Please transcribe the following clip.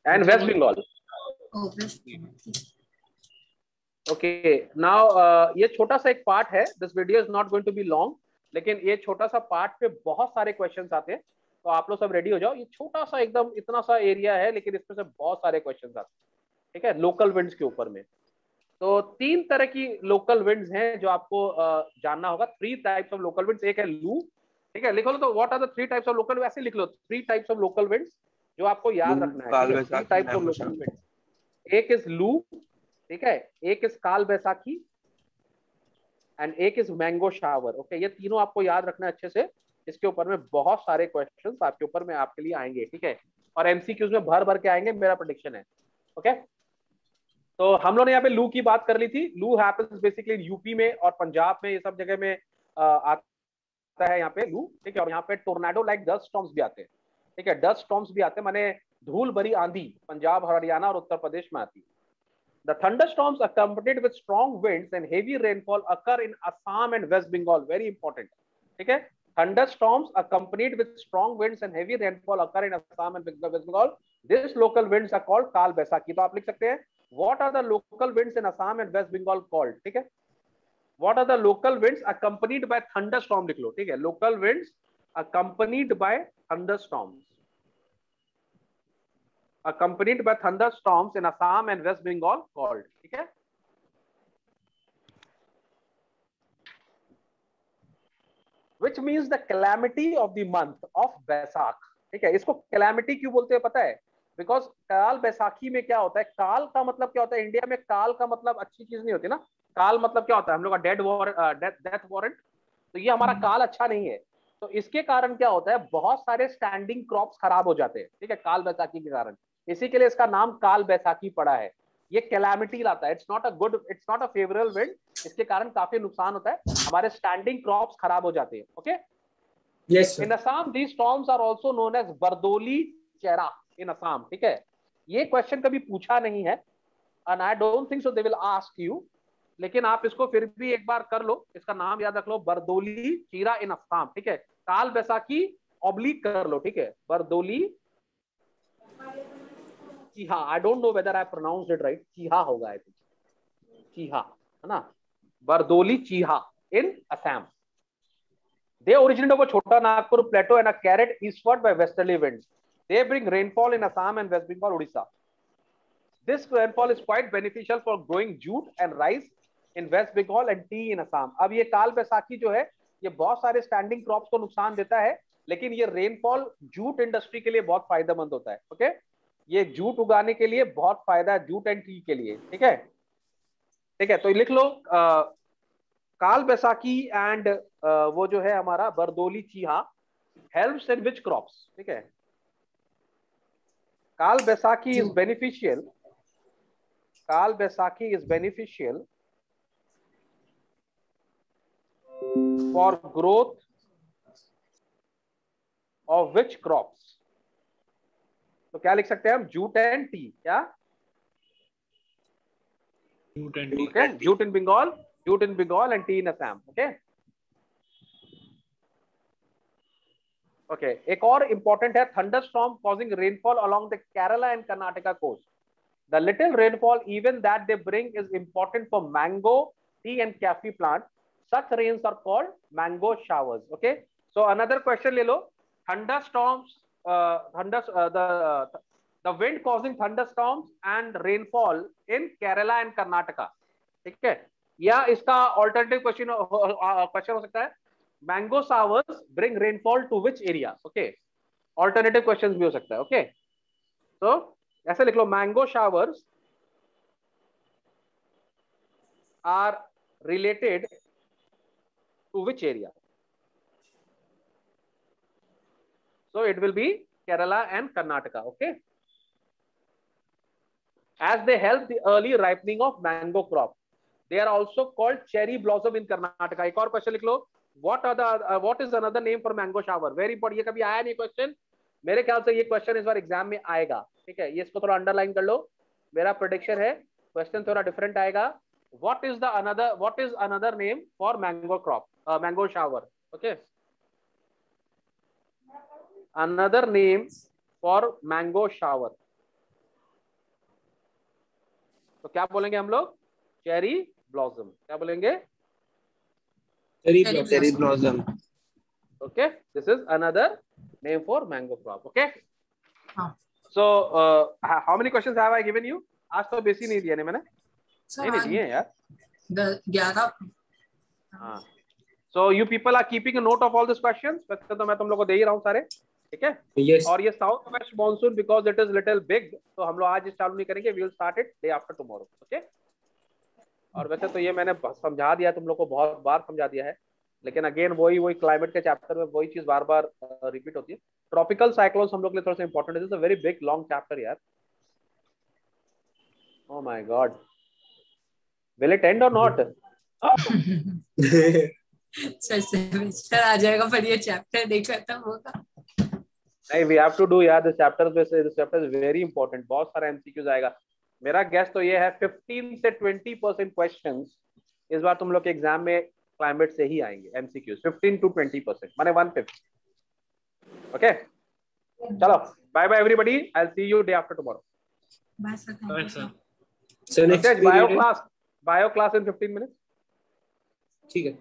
and West Bengal. Oh, West Bengal. Okay, now ये छोटा सा एक पार्ट है. This video is not going to be long, लेकिन ये छोटा सा पार्ट पे बहुत सारे क्वेश्चंस आते हैं, तो आप लोग सब रेडी हो जाओ. ये छोटा सा एकदम इतना सा एरिया है, लेकिन इसमें से बहुत सारे क्वेश्चंस आते हैं. ठीक है, लोकल विंड्स के ऊपर में. तो 3 तरह की लोकल विंड्स हैं जो आपको जानना होगा. 3 टाइप्स ऑफ लोकल विंड्स. एक है लू. ठीक है, लिखो लो. तो what are the 3 types of local, ऐसे लिख लो. 3 टाइप्स ऑफ लोकल विंड्स जो आपको याद रखना है. ठीक है, 3 टाइप्स ऑफ लोकल विंड्स. एक इज लू, ठीक है, एक इज काल बैसाखी एंड एक इज मैंगो शावर. ओके, ये तीनों आपको याद रखना है अच्छे से. इसके ऊपर में बहुत सारे क्वेश्चंस आपके ऊपर में आपके लिए आएंगे. ठीक है, और एमसीक्यूज में भर भर के आएंगे, मेरा प्रेडिक्शन है. ओके, तो हम लोग ने यहाँ पे लू की बात कर ली थी. लू हैपेंस बेसिकली यूपी में और पंजाब में, ये सब जगह में आता है यहाँ पे लू. ठीक है, और यहाँ पे टोर्नाडो लाइक डस्ट स्टॉर्म्स भी आते हैं. ठीक है, डस्ट स्टॉर्म्स भी आते हैं, माने धूल भरी आंधी पंजाब, हरियाणा और उत्तर प्रदेश में आती है. The thunderstorms accompanied with strong winds and heavy rainfall occur in Assam and West Bengal. Very important. ठीक है, thunderstorms accompanied with strong winds and heavy rainfall occur in Assam and West Bengal. These local winds are called काल बैसाखी. तो आप लिख सकते हैं what are the local winds in Assam and West Bengal called. ठीक है, what are the local winds accompanied by thunderstorm लिख लो. ठीक है, local winds accompanied by thunderstorms. Accompanied by thunderstorms in Assam and West Bengal called. ठीक है, which means the calamity of the month of Baisakh. ठीक है, इसको calamity क्यों बोलते हैं पता है? बिकॉज काल बैसाखी में क्या होता है, काल का मतलब क्या होता है, इंडिया में काल का मतलब अच्छी चीज नहीं होती ना. काल मतलब क्या होता है, हम लोग का डेथ वारंट. तो ये हमारा काल अच्छा नहीं है. तो इसके कारण क्या होता है, बहुत सारे स्टैंडिंग क्रॉप्स खराब हो जाते हैं. ठीक है, काल बैसाखी के कारण. इसी के लिए इसका नाम काल बैसाखी पड़ा है. ये कैलामिटी लाता है. It's not a favourable wind. इसके कारण काफी नुकसान होता है, हमारे स्टैंडिंग क्रॉप्स खराब हो जाते हैं. Okay, yes in Assam these storms are also known as Bardoli Chheerha in Assam. ठीक है, ये क्वेश्चन कभी पूछा नहीं है and I don't think so they will ask you, लेकिन आप इसको फिर भी एक बार कर लो. इसका नाम याद रख लो, बरदोली चीरा इन असम. ठीक है, काल बैसाखी ऑब्लिक कर लो. ठीक है, Bardoli Chiha. I don't know whether I pronounced it right. Chiha होगा आई थिंक, चीहा है ना. बरदोली चीहा इन Assam. They originate over Chota Nagpur plateau and are carried eastward by westerly winds. They bring rainfall in Assam and West Bengal, Odisha. This rainfall is quite beneficial for growing jute and rice in West Bengal and tea in Assam. अब ये काल बैसाखी जो है, ये बहुत सारे standing crops को नुकसान देता है, लेकिन ये रेनफॉल जूट इंडस्ट्री के लिए बहुत फायदेमंद होता है. ओके, ये जूट उगाने के लिए बहुत फायदा है, जूट एंड टी के लिए. ठीक है, ठीक है, तो लिख लो काल बैसाखी एंड वो जो है हमारा Bardoli चीहा helps in which crops. ठीक है, काल Baisakhi is beneficial. Kaal Baisakhi is beneficial for growth of which crops. तो क्या लिख सकते हैं हम, जूट एंड टी. क्या, jute and tea. okay, jute in Bengal and tea in Assam. Okay, okay, एक और important है, thunderstorm causing rainfall along the Kerala and Karnataka coast. The little rainfall even that they bring is important for mango, tea and coffee plants. Such rains are called mango showers. Okay, so another question ले लो. Thunderstorms, the wind causing thunderstorms and rainfall in Kerala and Karnataka. ठीक है, या इसका alternative question हो सकता है, mango showers bring rainfall to which area. Okay, alternative question भी हो सकता है. ओके, तो ऐसे लिख लो, mango showers are related to which area. So it will be Kerala and Karnataka. Okay, as they help the early ripening of mango crop. They are also called cherry blossom in Karnataka. एक और question लिख लो, what is another name for mango shower? Very important. ये कभी आया नहीं question, मेरे ख्याल से ये क्वेश्चन इस बार एग्जाम में आएगा. ठीक है, ये इसको थोड़ा अंडरलाइन कर लो. मेरा प्रेडिक्शन है क्वेश्चन थोड़ा डिफरेंट आएगा. what is another name for mango crop, mango shower? Okay, another name for mango shower. तो क्या बोलेंगे हम लोग? Cherry blossom. क्या बोलेंगे? Cherry blossom. Okay, this is another name for mango crop. Okay. हाँ. So how many questions have I given you? आज तो बेसी नहीं दिया मैंने। नहीं दिए यार। 11. हाँ. So you people are keeping a note of all these questions. वैसे तो मैं तुम लोग को दे ही रहा हूँ सारे, ठीक है? Yes. और ये south west monsoon because it is little big, तो हम लोग आज चालू नहीं करेंगे. We will start it day after tomorrow. Okay? और वैसे तो ये मैंने समझा दिया तुम लोग को, बहुत बार समझा दिया है, लेकिन अगेन वही क्लाइमेट के चैप्टर में वही चीज बार बार रिपीट होती है. ट्रॉपिकल साइक्लोन्स हम लोग के लिए थोड़ा सा इंपॉर्टेंट है. It's a very big long chapter यार. Oh my God, will it end or not? Semester आ जाएगा पर ये चैप्टर नहीं खत्म होगा. नहीं, वी हैव टू डू यार this chapter is very important. बहुत सारा एमसीक्यूज आएगा. मेरा गेस तो ये है 15 से 20% क्वेश्चंस इस बार तुम लोग के एग्जाम में क्लाइमेट से ही आएंगे. एमसीक्यूज 15 to 20%, माने 1/5. ओके, चलो bye bye everybody. I will see you day after tomorrow. Bye sir. Thank you sir. So next bio class in 15 minutes. ठीक है.